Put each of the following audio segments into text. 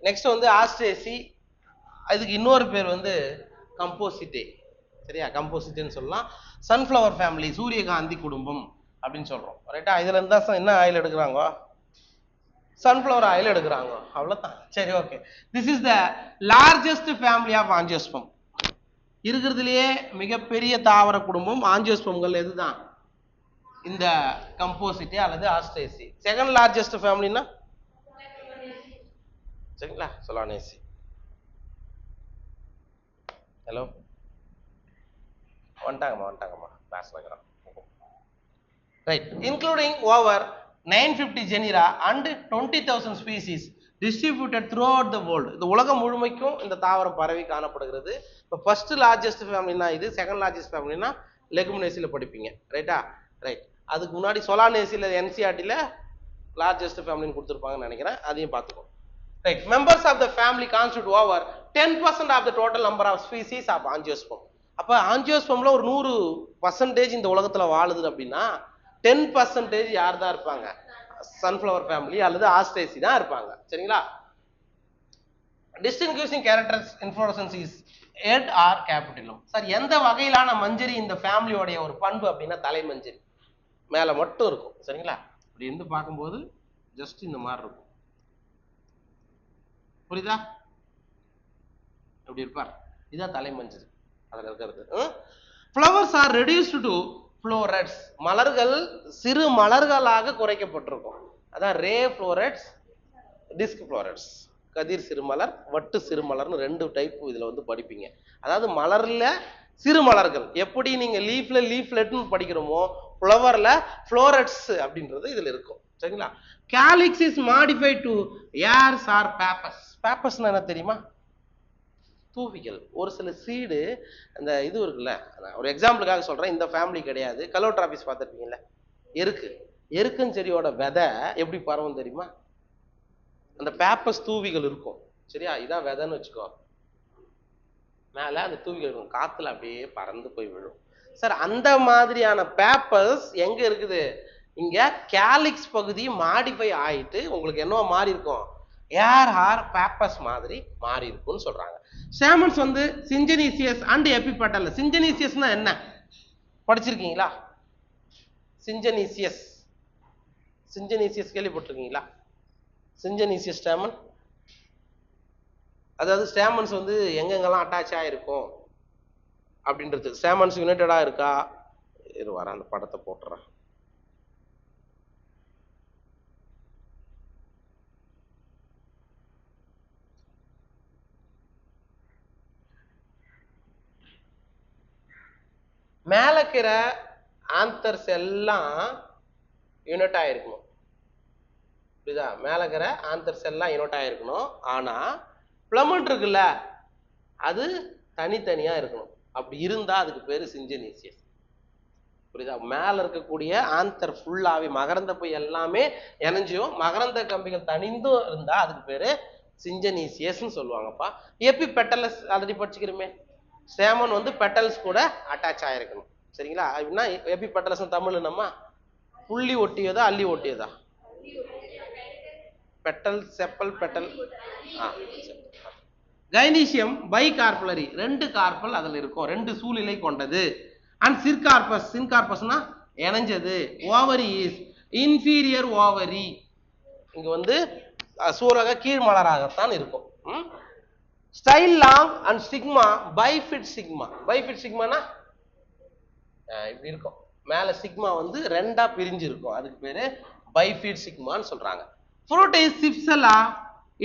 Next வந்து Asteraceae, அதுக்கு இன்னொரு பேர் வந்து கம்போசிட்டே. சரியா, கம்போசிட்டேன்னு சொல்லலாம். சன்ஃப்ளவர் ஃபேமிலி, சூரியகாந்தி குடும்பம் அப்படின்னு சொல்றோம். ரைட்டா, இதுல இருந்தா என்ன ஆயில் எடுக்கிறாங்க? சன்ஃப்ளவர் ஆயில் எடுக்கிறாங்க, அவ்வளவுதான். சரி, okay. This is the largest family of angiosperm. இருக்கிறதுலயே மிகப்பெரிய தாவர குடும்பம் ஆஞ்சியோஸ்பம்கள் எதுதான்? இந்த கம்போசிட்டே அல்லது ஆஸ்ட்ரேசி. செகண்ட் லார்ஜஸ்ட் ஃபேமிலினா சரிங்களா, சொலானேசி. ஹலோ, வந்துட்டாங்கம்மா கிளாஸ்ல இருக்கிறோம். Right, including over 950 genera and 20,000 species distributed throughout the world. இந்த உலகம் முழுமைக்கும் இந்த தாவரம் பரவி காணப்படுகிறது. இப்போ ஃபர்ஸ்ட் லார்ஜஸ்ட் ஃபேமிலினா இது, செகண்ட் லார்ஜஸ்ட் ஃபேமிலினா லெகுமினேசியில படிப்பீங்க. ரைட்டா, ரைட். அதுக்கு முன்னாடி சொலானேசியில என்சிஆர்டில லார்ஜஸ்ட் ஃபேமிலின்னு கொடுத்துருப்பாங்கன்னு நினைக்கிறேன், அதையும் பார்த்துக்கோ. Right, members of the family constitute over 10% of the total number of species of angiosperm. அப்போ ஆஞ்சியோஸ்பம்ல ஒரு 100% இந்த உலகத்துல வாழுது அப்படின்னா 10% யார் தான் இருப்பாங்க? சன்ஃப்ளவர் ஃபேமிலி அல்லது ஆஸ்ட்ரேசி தான் இருப்பாங்க. சரிங்களா? Distinguishing characters inflorescence is head or capitulum. Sir, எந்த வகையிலான மஞ்சரி இந்த ஃபேமிலியோடைய ஒரு பண்பு அப்படின்னா தலைமஞ்சரி மேல மட்டும் இருக்கும். சரிங்களா? இப்படி இருந்து பார்க்கும்போது ஜஸ்ட் இந்த மாதிரி இருக்கும். புரியுதா? எப்படி இருப்பார்? இதான் தலைமஞ்சரி அதில் இருக்கிறது. Flowers R reduced to florets. மலர்கள் சிறு மலர்களாக குறைக்கப்பட்டிருக்கும். அதான் ரே ஃப்ளோரட்ஸ், டிஸ்க் ஃப்ளோரட்ஸ். கதிர் சிறுமலர், வட்டு சிறுமலர்னு 2 டைப் இதுல வந்து படிப்பீங்க. அதாவது மலர்ல சிறு மலர்கள் எப்படி நீங்க லீஃப்லெட்னு படிக்கிறோமோ, ஃப்ளவர்ல ஃப்ளோரட்ஸ் அப்படின்றது இதுல இருக்கும். சரிங்களா? Calyx is modified to hairs or pappus. பேப்பஸ்னா என்ன தெரியுமா? தூவிகள். ஒரு சில சீடு அந்த இது இருக்குல்ல, ஒரு எக்ஸாம்பிளுக்காக சொல்றேன், இந்த ஃபேமிலி கிடையாது. கலோட்ராபிஸ் பார்த்துருப்பீங்கல்ல, எருக்குன்னு செடியோட விதை எப்படி பரவும் தெரியுமா? அந்த பேப்பஸ் தூவிகள் இருக்கும். சரியா, இதான் விதைன்னு வச்சுக்கோ, மேல அந்த தூவிகள் இருக்கும், காத்துல அப்படியே பறந்து போய் விழும். சார், அந்த மாதிரியான பேப்பர்ஸ் எங்க இருக்குது? இங்க கேலிக்ஸ் பகுதி மாடிஃபை ஆயிட்டு உங்களுக்கு என்னவோ மாறி இருக்கும், ஏர் ஆர் பேப்பர்ஸ் மாதிரி மாறி இருக்கும்னு சொல்றாங்க. ஸ்டேமன்ஸ் வந்து சிஞ்சனீசியஸ் அண்ட் எபிபெட்டல். சிஞ்சனீசியஸ்னா என்ன படிச்சிருக்கீங்களா? சிஞ்சனீசியஸ் கேள்விப்பட்டிருக்கீங்களா? சிஞ்சனீசியஸ் ஸ்டேமன், அதாவது ஸ்டேமன்ஸ் வந்து எங்கெங்கெல்லாம் அட்டாச் ஆயிருக்கும் அப்படின்றது. ஸ்டேமன்ஸ் யுனைடடா இருக்கா? இது வர அந்த படத்தை போட்டுறேன். மேலக்கிற ஆந்தர்ஸ் எல்லாம் யூனிட் ஆயிருக்கணும். புரியுதா? மேலக்கிற ஆந்தர்ஸ் எல்லாம் யூனிட் ஆயிருக்கணும். ஆனா பிளமண்ட் இருக்குல்ல, அது தனித்தனியா இருக்கணும். அப்படி இருந்தா அதுக்கு பேரு சிஞ்சனீசியஸ். புரியுதா? மேல இருக்கக்கூடிய ஆந்தர் ஃபுல்லாவே மகரந்த போய் எல்லாமே இணைஞ்சியும் மகரந்த கம்பிகள் தனிந்தும் இருந்தா அதுக்கு பேரு சிஞ்சனீசியஸ்ன்னு சொல்லுவாங்கப்பா. எபி பெட்டல்ஸ் ஆல்ரெடி படிச்சுக்கிறோமே, ஸ்டேமன் வந்து பெட்டல்ஸ் கூட அட்டாச் ஆயிருக்கணும். சரிங்களா? அப்படின்னா எபி பெட்டல்ஸ் தமிழ் நம்ம புள்ளி ஒட்டியதா அள்ளி ஒட்டியதா? Petal, sepal, petal. Gynoecium bicarpellary, 2 carpel அதில் இருக்கும், 2 சூழ்நிலை கொண்டது. அண்ட் சின்கார்பஸ்னா இணைஞ்சது. ஓவரி இஸ் இன்ஃபீரியர் ஓவரி, இங்க வந்து சூரக கீழ்மலராகத்தான் இருக்கும். Style long and stigma bifid stigma. Bifid சிக்மானா இப்படி இருக்கும், மேல சிக்மா வந்து 2ஆ பிரிஞ்சு இருக்கும், அதுக்கு பேரு பைஃபிட் சிக்மான்னு சொல்றாங்க. Fruit is cypsela,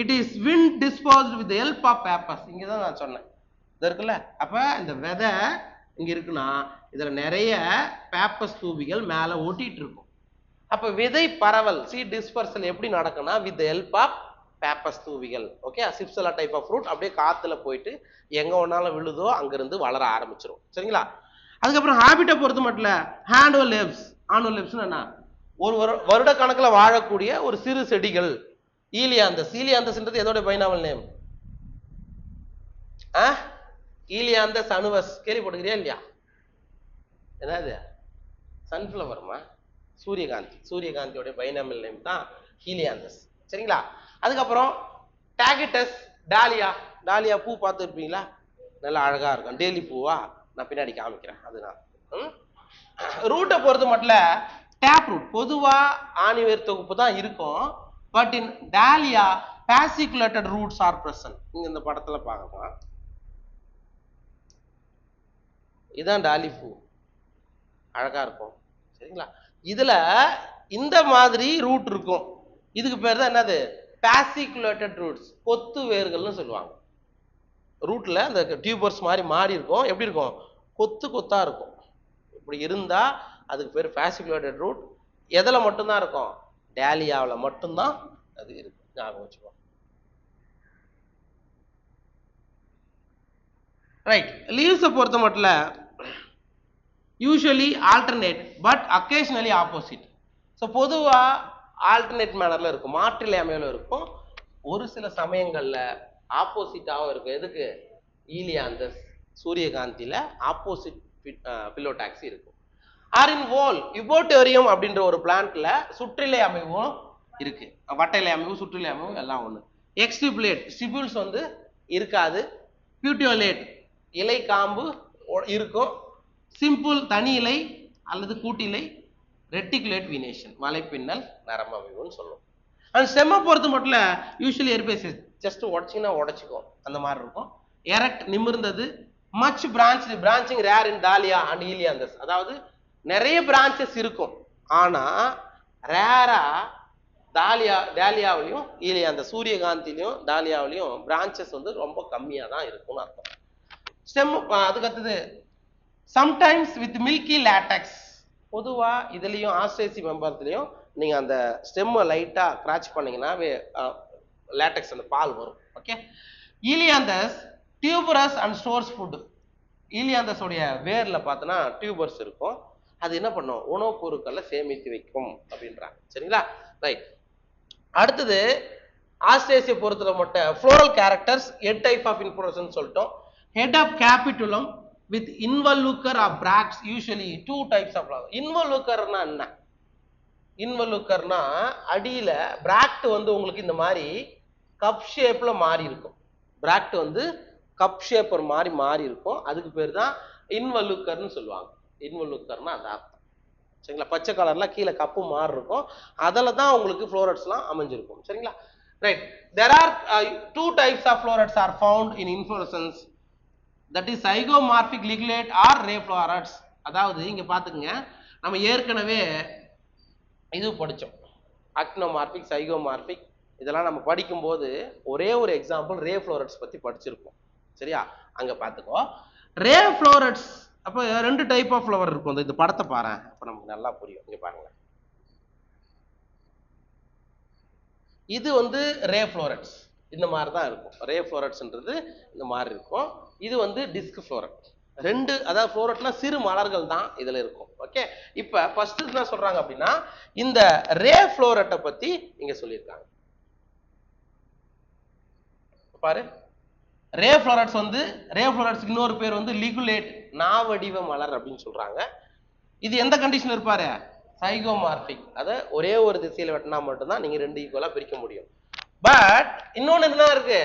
it is wind disposed with the help of papers. இங்கதான் நான் சொன்னேன், இது இருக்குல்ல. அப்ப இந்த விதை இங்க இருக்குன்னா இதுல நிறைய பேப்பஸ் தூவிகள் மேல ஒட்டிட்டு இருக்கும். அப்ப விதை பரவல் சீட் டிஸ்பர்சல் எப்படி நடக்கும்னா வித் ஹெல்ப் ஆஃப் பேப்பஸ் தூவிகள். Okay, cypsela type of fruit அப்படியே காத்துல போயிட்டு எங்க ஒன்னாலும் விழுதோ அங்கிருந்து வளர ஆரம்பிச்சிடும். சரிங்களா? அதுக்கப்புறம் ஹேபிட்டை பொறுத்து மட்டும் ஹேண்டுவல் லேப்ஸ். ஆனுவல் லேப்ஸ்னா என்ன? ஒரு வருட கணக்கில் வாழக்கூடிய ஒரு சிறு செடிகள். ஈலியாந்தஸ் எதோட பைனாவல் நேம்? ஈலியாந்தஸ் அனுவஸ். கேள்விப்பட்டுக்கிறியா இல்லையா? என்னது? சன்ஃபிளவர்மா, சூரியகாந்தியோட பைனாமல் நேம் தான் ஹீலியாந்தஸ். சரிங்களா? அதுக்கப்புறம் டாகிட்டஸ், டாலியா. டாலியா பூ பார்த்துருப்பீங்களா? நல்லா அழகா இருக்கும். டெய்லி பூவா? நான் பின்னாடி காமிக்கிறேன். அதுதான் ரூட்டை பொறுத்த மட்டும் டேப் ரூட் பொதுவா ஆணிவேர் தொகுப்பு தான் இருக்கும். But in dahlia fasciculated roots are present. இங்க இந்த படத்துல பார்க்கலாம். இதான் டாலி பூ, அழகா இருக்கும். சரிங்களா? இதுல இந்த மாதிரி ரூட் இருக்கும். இதுக்கு பேர் தான் என்னது? fasciculated roots, கொத்து வேர்கள்னு சொல்லுவாங்க. ரூட்ல அந்த டியூபர்ஸ் மாதிரி மாறி இருக்கும். எப்படி இருக்கும்? கொத்து கொத்தா இருக்கும். இப்படி இருந்தா அதுக்கு பேர் fasciculated root. எதுல மட்டும்தான் இருக்கும்? டாலியாவில் மட்டும்தான் அது இருக்கு. ஞாபகம் வச்சுக்கோ. ரைட். லீவ்ஸை பொறுத்த மட்டும் usually alternate but occasionally opposite. So பொதுவா ஆல்டர்னேட் மேனர்ல இருக்கும், மாற்றிலை அமைவில் இருக்கும். ஒரு சில சமயங்கள்ல ஆப்போசிட்டாகவும் இருக்கும். எதுக்கு? ஈலியாந்தஸ், சூரியகாந்தியில ஆப்போசிட் பிலோடாக்சி இருக்கும். ஆர் இன் வோல் யுபோட்டோரியம் அப்படின்ற ஒரு பிளான்ட்ல சுற்றிலை அமைவும் இருக்கு. வட்டையிலை அமைவு, சுற்றிலை அமைவு எல்லாம் ஒண்ணு. எக்ஸ்டிபுலேட் ஸ்டிபியூல்ஸ் வந்து இருக்காது. பியூட்டியோலேட் இலை காம்பு இருக்கும். சிம்பிள் தனி இலை அல்லது கூட்டிலை. ரெட்டிகுலேட் வினேஷன் மலைப்பின்னல் நரம்பு அமைவுன்னு சொல்லுவோம். அந்த ஸ்டெம்மை பொறுத்து மட்டும் யூஸ்வலி எர்பேசிஸ் ஜஸ்ட் உடச்சிங்கன்னா உடச்சிக்கும், அந்த மாதிரி இருக்கும். எரக்ட் நிமிர்ந்தது. Much branching rare in Dahlia and Helianthus. அதாவது நிறைய பிரான்ச்சஸ் இருக்கும், ஆனா ரேரா டாலியாவிலையும் ஈலியாந்த சூரியகாந்திலையும் டாலியாவிலையும் பிரான்ச்சஸ் வந்து ரொம்ப கம்மியா தான் இருக்கும்னு அர்த்தம். ஸ்டெம் அதுக்கு அடுத்தது சம்டைம்ஸ் வித் மில்கி லேட்டக்ஸ். பொதுவா இதுலயும் ஆஸ்ட்ரேசி மெம்பர்ஸ்லயும் நீங்க அந்த ஸ்டெம்மை லைட்டா கிராச் பண்ணீங்கன்னா லேட்டக்ஸ் அந்த பால் வரும். Okay. Helianthus tuberous and stores food. Helianthus உடைய வேர்ல பார்த்தோன்னா டியூபர்ஸ் இருக்கும். அது என்ன பண்ணும்? உணவுப் பொருட்களை சேமித்து வைக்கும் அப்படின்றாங்க. சரிங்களா? ரைட். அடுத்தது ஆஸ்ட்ரேசியை பொறுத்தல மட்டும் floral characters 8 type of inflorescence சொல்லிட்டோம். Head of capitulum with involucre of bracts, usually 2 types of flower. இன்வல்யூக்கர்னா என்ன? இன்வல்யூக்கர்னா அடியில பிராக்ட் வந்து உங்களுக்கு இந்த மாதிரி கப் ஷேப்ல மாறி இருக்கும். பிராக்ட் வந்து கப் ஷேப்பர் மாதிரி மாறி இருக்கும். அதுக்கு பேர் தான் இன்வல்யூக்கர்னு சொல்லுவாங்க. இன்வல்யூக்கர்னா அந்த அர்த்தம். சரிங்களா? பச்சை கலர்ல கீழே கப்பு மாறி இருக்கும். அதில் தான் உங்களுக்கு ஃப்ளோரட்ஸ்லாம் அமைஞ்சிருக்கும். சரிங்களா? Right. There are 2 types of florets are found in inflorescence. That is zygomorphic ligulate or ray florets. அதாவது இங்க பாத்துக்கங்க, நம்ம ஏற்கனவே இது படிச்சோம், அக்னோமார்பிக், சைகோமார்பிக். இதெல்லாம் நம்ம படிக்கும்போது ஒரே ஒரு எக்ஸாம்பிள் ரே ஃப்ளோரட்ஸ் பத்தி படிச்சிருப்போம். சரியா? அங்க பாத்துக்கோ. ரே ஃப்ளோரட்ஸ் அப்போ 2 டைப் ஆஃப் ஃப்ளவர் இருக்கும். இந்த படத்தை பாரு, அப்ப நமக்கு நல்லா புரியும். இங்க பாருங்க, இது வந்து ரே ஃப்ளோரட்ஸ் இந்த மாதிரி தான் இருக்கும். ரே ஃப்ளோரட்ஸ்ன்றது இந்த மாதிரி இருக்கும். இது வந்து டிஸ்க் ஃப்ளோரட். 2, அதாவது ஃப்ளோரட்னா சிறு மலர்கள் தான் இதுல இருக்கும். ஓகே. இப்ப ஃபர்ஸ்ட் என்ன சொல்றாங்க அப்படின்னா, இந்த ரே ஃப்ளோரட்டை பத்தி இங்க சொல்லியிருக்காங்க பாரு. ரே ஃப்ளோரட்ஸ் வந்து ரே ஃப்ளோரட்ஸ் இன்னொரு பேர் வந்து லிகுலேட், நாவடிவ மலர் அப்படின்னு சொல்றாங்க. இது எந்த கண்டிஷன் இருப்பாரு? சைகோமார்பிக். அதை ஒரே ஒரு திசையில வெட்டினா மட்டும்தான் நீங்க 2 ஈக்குவலா பிரிக்க முடியும். பட் இன்னொன்னு என்ன இருக்கு?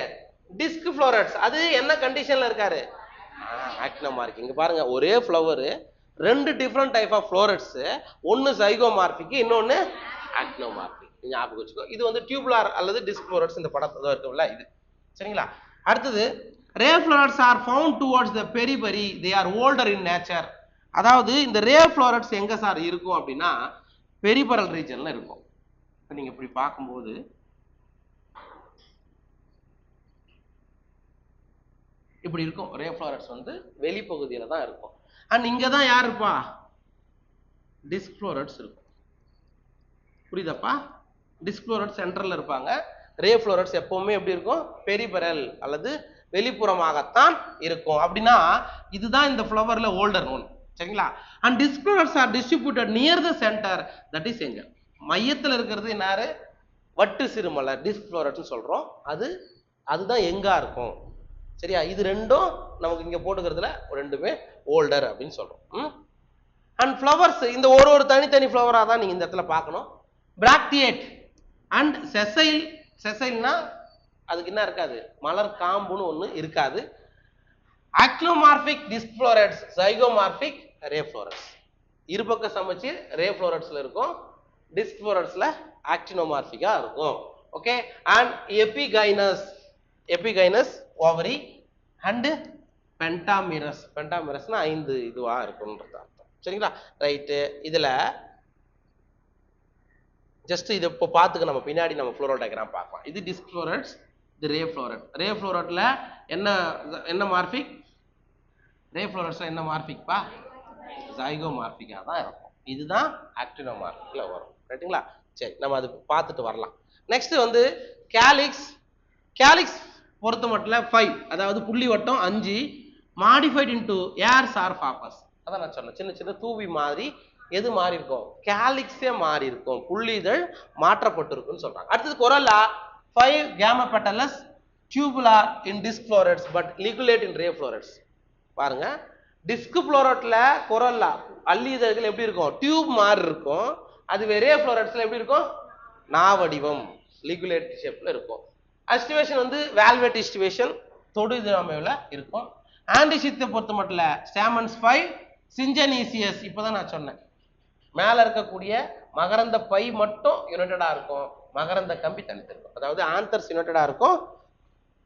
Disc florets. அது என்ன கண்டிஷன்ல இருக்காரு? ஆக்னோமார்பிக். இங்க பாருங்க, ஒரே flower 2 different type of florets. ஒன்னு சைகோமார்பிக், இன்னொன்னு ஆக்னோமார்பிக். ஞாபகம் வச்சுக்கோ. இது வந்து டியூபுலார் அல்லது டிஸ்க் ஃப்ளோரட்ஸ் இந்த படத்துல இருக்குல்ல இது. சரிங்களா? அடுத்தது ray florets are found towards the periphery. They are older in nature. அதாவது இந்த ரே ஃப்ளோரட்ஸ் எங்க சார் இருக்கும் அப்படின்னா, பெரிபரல் ரீஜன்ல இருக்கும். இப்போ நீங்க இப்படி பார்க்கும்போது இப்படி இருக்கும். ரே ஃப்ளோரட்ஸ் வந்து வெளிப்பகுதியில தான் இருக்கும். அண்ட் இங்க தான் யார் இருப்பா? டிஸ்க் ஃப்ளோரட்ஸ் இருக்கும். புரியுதாப்பா? டிஸ்க் ஃப்ளோரட்ஸ் சென்டர்ல இருப்பாங்க. ரே ஃப்ளோரட்ஸ் எப்பவுமே எப்படி இருக்கும்? பெரிபரல் அல்லது வெளிப்புறமாகத்தான் இருக்கும். அப்படின்னா இதுதான் இந்த ஃப்ளவர்ல ஓல்டர் ஒன். சரிங்களா? And disc florets are distributed near the centre. That is எங்க மையத்தில் இருக்கிறது என்னாரு? வட்டு சிறுமலர், டிஸ்க் ஃப்ளோரட்ஸ் சொல்றோம். அதுதான் எங்கா இருக்கும். சரியா? இது ரெண்டும் நமக்கு இங்க போட்டுக்கிறதுல ரெண்டுமே ஓல்டர் அப்படின்னு சொல்றோம். அண்ட் ஃப்ளவர்ஸ் இந்த ஒரு தனித்தனி ஃப்ளவரா தான் நீங்க இந்த இடத்துல பார்க்கணும். பிராக்டியேட் அண்ட் செசைல். செசைல்னா அதுக்கு என்ன இருக்காது, மலர் காம்புன்னு ஒண்ணு இருக்காது. Actinomorphic disc florets, zygomorphic ray florets. இருபக்க சமச்சீர் ரே ஃப்ளோரட்ஸ்ல இருக்கும், டிஸ்க் ஃப்ளோரட்ஸ்ல ஆக்டினோமார்பிக்கா இருக்கும். Okay. And epigynous ovary and pentamerous. பென்டாமிரஸ்னா 5 இதுவா இருக்கும்ன்றது அர்த்தம். சரிங்களா? ரைட்டு. இதுல ஜஸ்ட் இதை இப்போ பார்த்துக்க, நம்ம பின்னாடி நம்ம ஃப்ளோரல் டயக்ராம் பார்க்கலாம். இது டிஸ்க் ஃப்ளோரட்ஸ், இது ரே ஃப்ளோரட். ரே ஃப்ளோரட்ல என்ன மார்பிக்? ரே ஃப்ளோரட்ஸ்ல என்ன மார்பிக்பா? ஜைகோமார்பிக்கா தான் இருக்கும். இதுதான் ஆக்டினோமார்பிக்ல வரும். ரைட்டுங்களா? சரி, நம்ம அது பார்த்துட்டு வரலாம். நெக்ஸ்ட் வந்து கேலிக்ஸ். கேலிக்ஸ் பொறுத்த மட்டும் 5, அதாவது புள்ளி வட்டம் 5, modified into hairs or pappus. அதான் நான் சொன்னேன், சின்ன சின்ன தூவி மாதிரி எது மாறி இருக்கும்? கேலிக்ஸே மாறி இருக்கும், புள்ளிதழ் மாற்றப்பட்டிருக்குன்னு சொல்றாங்க. அடுத்தது corolla. 5 gamma petalous tubular in disc florets but ligulate in ray florets. பாருங்க, டிஸ்க் ஃப்ளோரட்ல கொரோலா அள்ளி இதழ்கள் எப்படி இருக்கும்? டியூப் மாதிரி இருக்கும். அது ரே ஃப்ளோரட்ஸ்ல எப்படி இருக்கும்? நாவடிவம், லிகுலேட் ஷேப்ல இருக்கும். அஸ்டிவேஷன் வந்து வேல்வெட் இஸ்டிவேஷன், தொடு அமைவுல இருக்கும். ஆண்டிசித்தை பொறுத்த மட்டும் ஸ்டாமன்ஸ் 5, சிஞ்சனீசியஸ். இப்பதான் நான் சொன்னேன், மேல இருக்கக்கூடிய மகரந்த பை மட்டும் யுனைடடா இருக்கும், மகரந்த கம்பி தனித்திருக்கும். அதாவது ஆந்தர்ஸ் யுனைடடா இருக்கும்,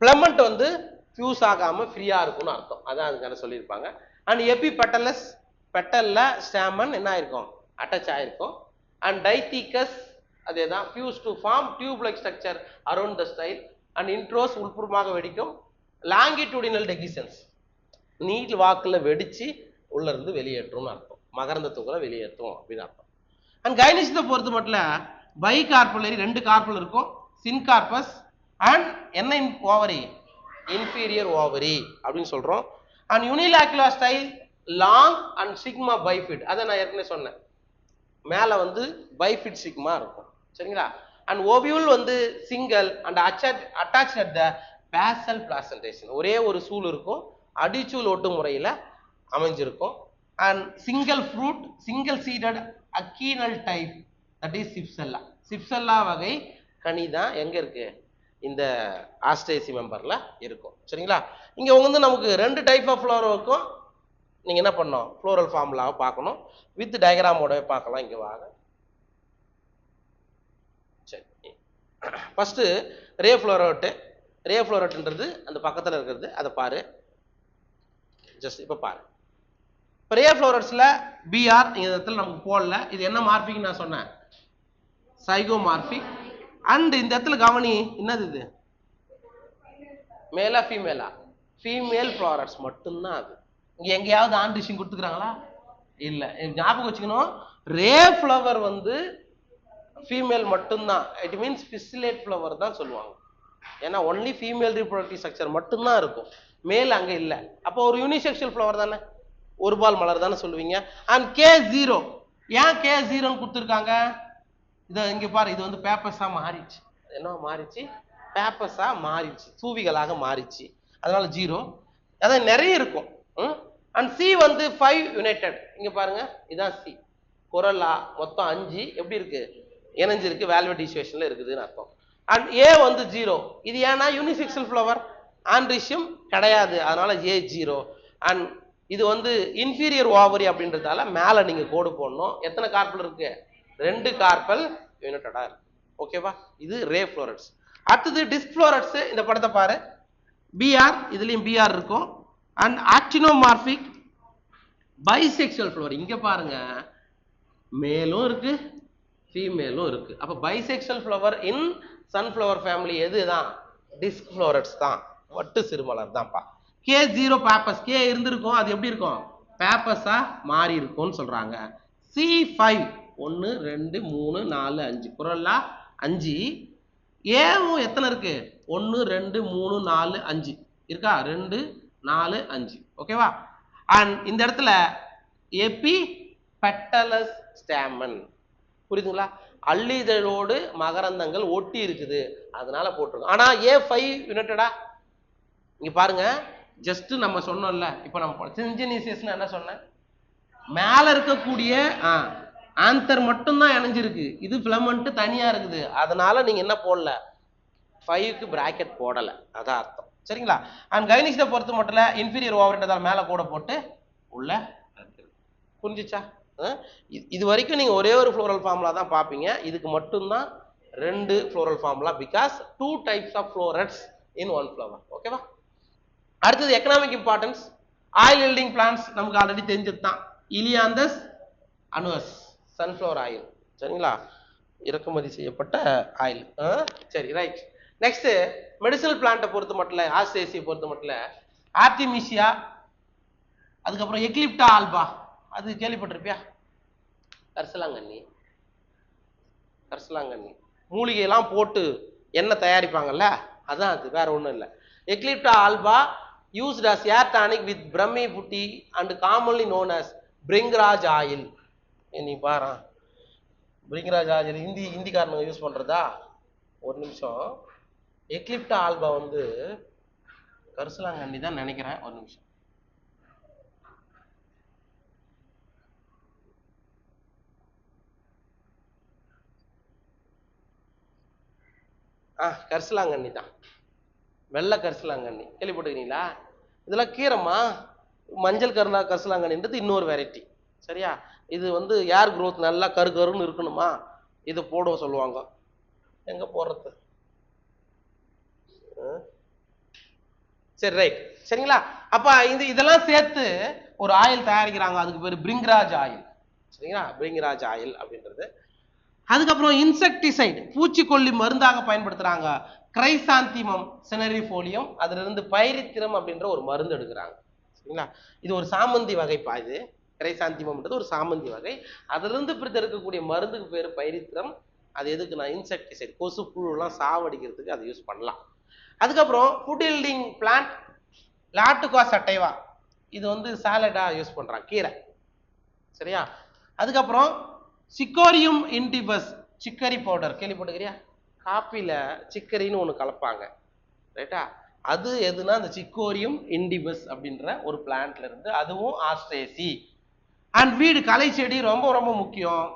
பிளமெண்ட் வந்து ஃபியூஸ் ஆகாம ஃப்ரீயா இருக்கும்னு அர்த்தம். அதான் அதுக்கான சொல்லியிருப்பாங்க. அண்ட் எபி பெட்டலஸ், பெட்டல்ல ஸ்டாமன் என்ன ஆயிருக்கும்? அட்டாச் ஆயிருக்கும். அண்ட் டைத்தீக்கஸ் அதேதான், fuse to form tube like structure around the style. And introrse உள்புறமாக வெடிக்கும். லாங்கிடியூடினல் டெகிசன்ஸ், நீட் வாக்குல வெடிச்சு உள்ள இருந்து வெளியேற்றும் அர்த்தம், மகரந்த துகளை வெளியேற்றும் அப்படின்னு அர்த்தம். அண்ட் கைனிசத்தை பொறுத்த மட்டும் பை கார்புலரி 2 கார்பல் இருக்கும், சின்கார்பஸ் அண்ட் என்ன ஓவரி? இன்ஃபீரியர் ஓவரி அப்படின்னு சொல்றோம். And unilocular style long and stigma bifid. அதை நான் ஏற்கனவே சொன்னேன், மேல வந்து பைஃபிட் சிக்மா இருக்கும். சரிங்களா? அண்ட் ஓவியூல் வந்து single and attach at the basal placentation. ஒரே ஒரு சூல் இருக்கும், அடிச்சூல் ஓட்டு முறையில் அமைஞ்சிருக்கும். And single fruit, single seeded achenial type, that is cypsela. Cypsela வகை கனி தான் எங்க இருக்கு? இந்த ஆஸ்ட்ரேசி மெம்பர்ல இருக்கும். சரிங்களா? இங்க வந்து நமக்கு 2 டைப் ஆஃப் ஃப்ளவர் இருக்கும். நீங்க என்ன பண்ணணும்? ஃப்ளோரல் ஃபார்முலாவை பார்க்கணும், வித் டயக்ராமோடவே பார்க்கலாம். இங்க வாங்க. சரி, ஃபர்ஸ்ட் ரே ஃப்ளோரட். ரே ஃப்ளோரட்ன்றது அந்த பக்கத்துல இருக்கிறது, அதை பாரு. ஜஸ்ட் இப்ப பாரு. இப்போ ரே ஃப்ளோரட்ஸ்ல பிஆர் இந்த இடத்துல நமக்கு போடல. இது என்ன மார்பிக் நான் சொன்னேன்? சைகோமார்பிக். அண்ட் இந்த இடத்துல கவனி, என்னது இது? மேலா ஃபீமேலா? ஃபீமேல் ஃப்ளோரட்ஸ் மட்டும்தான். அது இங்க எங்கேயாவது ஆண் டிஷிங் கொடுத்துக்கிறாங்களா? இல்ல. ஞாபகம் வச்சுக்கணும், ரே ஃப்ளவர் வந்து ஃபீமேல் மட்டும்தான். இட் மீன்ஸ் பிசிலேட் ஃப்ளவர் தான் சொல்லுவாங்க. ஏன்னா ஒன்லி ஃபீமேல் ரீப்ரொடக்டிவ் ஸ்ட்ரக்சர் மட்டும்தான் இருக்கும், மேல் அங்க இல்ல. அப்போ ஒரு யூனிசெக்சுவல் ஃப்ளவர் தானே, ஒரு பால் மலர் தானே சொல்லுவீங்க. அண்ட் K0, ஏன் K0 கொடுத்துருக்காங்க? இதை இங்க பாரு, இது வந்து பேப்பர்ஸா மாறிச்சு. என்ன மாறிச்சு? பேப்பர்ஸா மாறிச்சு, தூவிகளாக மாறிச்சு, அதனால 0. அதான் நிறைய இருக்கும். அண்ட் சி வந்து 5 யுனைடெட். இங்க பாருங்க, இதான் சி. கொரல்லா மொத்தம் 5 எப்படி இருக்கு? இணைஞ்சிருக்கு, வேல்வெட் ஈஸ்வேஷன்ல இருக்குதுன்னு அர்த்தம். அண்ட் ஏ வந்து 0. இது ஏன்னா யூனிசெக்சுவல் ஃப்ளவர், ஆண்ட்ரிஷியம் கிடையாது, அதனால A0. அண்ட் இது வந்து இன்ஃபீரியர் ஓவரி அப்படின்றதால மேல நீங்க கோடு போடணும். எத்தனை கார்பல் இருக்கு? 2 கார்பல் யுனைடடா இருக்கு. ஓகேவா? இது ரே ஃப்ளோரட்ஸ். அடுத்தது டிஸ்க் ஃப்ளோரட்ஸ். இந்த படத்தை பாரு, பிஆர், இதுலயும் பிஆர் இருக்கும். And actinomorphic bisexual flower. இங்க பாருங்க, மேலும் இருக்கு, ஃபீமேலும் இருக்கு. அப்ப பைசெக்சுவல் ஃப்ளவர் இன் சன்ஃப்ளவர் ஃபேமிலி எதுதான்? டிஸ்க் ஃப்ளோரட்ஸ் தான், வட்டு சிறுமலர் தான்ப்பா. K0 பேப்பஸ், K இருந்திருக்கும், அது எப்படி இருக்கும்? பேப்பஸா மாறி இருக்கும்னு சொல்றாங்க. C5 1 2 3 4 5 குரல்லா 5. ஏவும் எத்தனை இருக்கு? 1 2 3 4 5 இருக்கா? 2 4 5. ஓகேவா? அண்ட் இந்த இடத்துல எபி பெட்டலஸ் ஸ்டாமன், புரியுதுங்களா? அள்ளிதழோடு மகரந்தங்கள் ஒட்டி இருக்குது, அதனால போட்டிருக்கோம். ஆனா A5 யுனைடடா. இங்க பாருங்க, ஜஸ்ட் நம்ம சொன்னோம்ல, இப்ப நம்ம சிஞ்சனீசியஸ்னா என்ன சொன்னேன்? மேல இருக்கக்கூடிய ஆந்தர் மட்டும் தான் இணைஞ்சிருக்கு, இது ஃபிலமெண்ட் தனியா இருக்குது, அதனால நீங்க என்ன போடல? 5க்கு பிராக்கெட் போடலை, அதான் அர்த்தம். சரிங்களா? அண்ட் கைனிக்ஸை பொறுத்து மட்டும் இன்ஃபீரியர் ஓவர்ன்றதால மேலே கூட போட்டு உள்ள புரிஞ்சிச்சா? இது வரைக்கும் நீங்க ஒரே ஒரு ஃப்ளோரல் ஃபார்முலா தான் பார்ப்பீங்க. இதுக்கு மட்டும்தான் 2 floral formula, because 2 types of florets in one flower. ஓகேவா? அடுத்தது economic importance. Oil yielding plants நமக்கு ஆல்ரெடி தெரிஞ்சது தான். Helianthus annuus sunflower oil. சரிங்களா? இறக்குமதி செய்யப்பட்ட ஆயில். சரி, ரைட். நெக்ஸ்ட் மெடிசனல் பிளான்ட்டை பொறுத்து மட்டும் இல்லை, ஆஸ்ட்ரேசியை பொறுத்து மட்டும் இல்லை, ஆர்டிமிஷியா, அதுக்கப்புறம் எக்லிப்டா ஆல்பா, அது கேள்விப்பட்டிருப்பியா? கரிசலாங்கண்ணி. கரிசலாங்கண்ணி மூலிகை எல்லாம் போட்டு எண்ணெய் தயாரிப்பாங்கல்ல, அதான் அது, வேற ஒன்றும் இல்லை. Eclipta alpha used as hair tonic with Brahmi putti and commonly known as bhringraj oil. நீ பாரு, பிரிங்ராஜ் ஆயில் ஹிந்திக்காரனுங்க யூஸ் பண்றதா? ஒரு நிமிஷம். எக்லிப்டா ஆல்பா வந்து கரிசலாங்கண்ணி தான் நினைக்கிறேன். ஒரு நிமிஷம். கரிசலாங்கண்ணி தான், வெள்ளை கரிசலாங்கண்ணி. கேள்விப்பட்டுக்கிறீங்களா? இதெல்லாம் கீரைமா. மஞ்சள் கரிசலாங்கண்ணின்றது இன்னொரு வெரைட்டி. சரியா? இது வந்து ஏர் growth நல்லா கருன்னு இருக்கணுமா, இது போட சொல்லுவாங்க. எங்க போடுறது? சரி, ரைட். சரிங்களா? அப்ப இதெல்லாம் சேர்த்து ஒரு ஆயில் தயாரிக்கிறாங்க, அதுக்கு பேர் பிரிங்ராஜ் ஆயில். சரிங்களா? பிரிங்ராஜ் ஆயில் அப்படின்றது. அதுக்கப்புறம் இன்செக்டிசைடு, பூச்சிக்கொல்லி மருந்தாக பயன்படுத்துறாங்க. கிரைசாந்திமம் செனரிஃபோலியம், அதுல இருந்து பைரித்திரம் அப்படின்ற ஒரு மருந்து எடுக்கிறாங்க. சரிங்களா? இது ஒரு சாமந்தி வகைப்பா. இது கிரைசாந்திமம்ன்றது ஒரு சாமந்தி வகை. அதுல இருந்து பிரித்து எடுக்கக்கூடிய மருந்துக்கு பேரு பைரித்திரம். அது எதுக்குன்னா இன்செக்டிசைடு, கொசு புழுலாம் சாவடிக்கிறதுக்கு அதை யூஸ் பண்ணலாம். அதுக்கப்புறம் ஃபுட் yielding பிளான்ட் லாட்டுகா சட்டைவா, இது வந்து சாலடா யூஸ் பண்றாங்க, கீரை. சரியா? அதுக்கப்புறம் சிக்கோரியம் இண்டிபஸ், சிக்கரி பவுடர் கேள்விப்பட்டுக்கிறியா? காப்பில சிக்கரின்னு ஒன்று கலப்பாங்க, ரைட்டா? அது எதுனா அந்த சிக்கோரியம் இண்டிபஸ் அப்படின்ற ஒரு பிளான்ட்ல இருந்து, அதுவும் ஆஸ்ட்ரேசி. அண்ட் வீடு, கலை செடி ரொம்ப ரொம்ப முக்கியம்.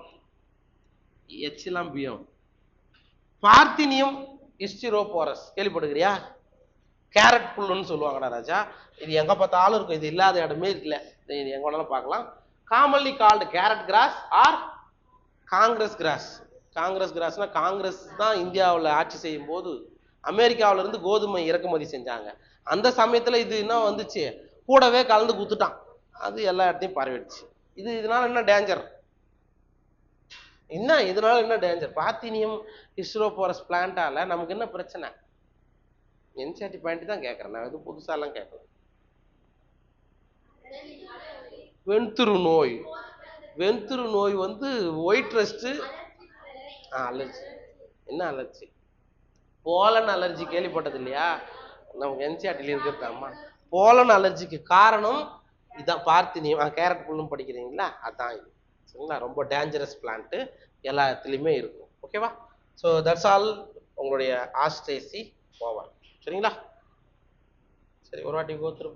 எச்சிலாம்பியம், பார்த்தினியம் ஹிஸ்டிரோபோரஸ் கேள்விப்பட்டுக்கிறியா? கேரட் புல்லுன்னு சொல்லுவாங்கடா ராஜா. இது எங்க பார்த்தாலும் இருக்கும், இது இல்லாத இடமே இருக்குல்ல, இது எங்க வேணாலும் பார்க்கலாம். Commonly called carrot grass or congress grass. Congress கிராஸ்னா, காங்கிரஸ் தான் இந்தியாவில் ஆட்சி செய்யும் போது அமெரிக்காவில இருந்து கோதுமை இறக்குமதி செஞ்சாங்க. அந்த சமயத்துல இது என்ன வந்துச்சு, கூடவே கலந்து குத்துட்டான், அது எல்லா இடத்தையும் பரவிடுச்சு. இதனால என்ன டேஞ்சர்? இதனால என்ன டேஞ்சர்? பார்த்தினியம் ஹிஸ்டிரோபோரஸ் பிளான்ட்டால நமக்கு என்ன பிரச்சனை? என்சிஆர்டி பாயிண்ட் தான் கேட்கறேன், நான் எதுவும் புதுசாலாம் கேட்கல. வெண்துரு நோய். வெண்துரு நோய் வந்து ஒயிட் ரஸ்ட், அலர்ஜி. என்ன அலர்ஜி? போலன் அலர்ஜி கேள்விப்பட்டது இல்லையா? நமக்கு என்சிஆர்டில இருக்கிறது. ஆமா, போலன் அலர்ஜிக்கு காரணம் இதான், பார்த்தினியம். கேரட் புல்லும் படிக்கிறீங்களா, அதான் இது. சரிங்களா? ரொம்ப டேஞ்சரஸ் பிளான்ட், எல்லா இடத்துலையுமே இருக்கும். ஓகேவா? ஸோ தட்ஸ் ஆல் உங்களுடைய ஆஸ்ட்ரேசி ஓவர். சரிங்களா? சரி, ஒரு வாட்டி கோத்துரு.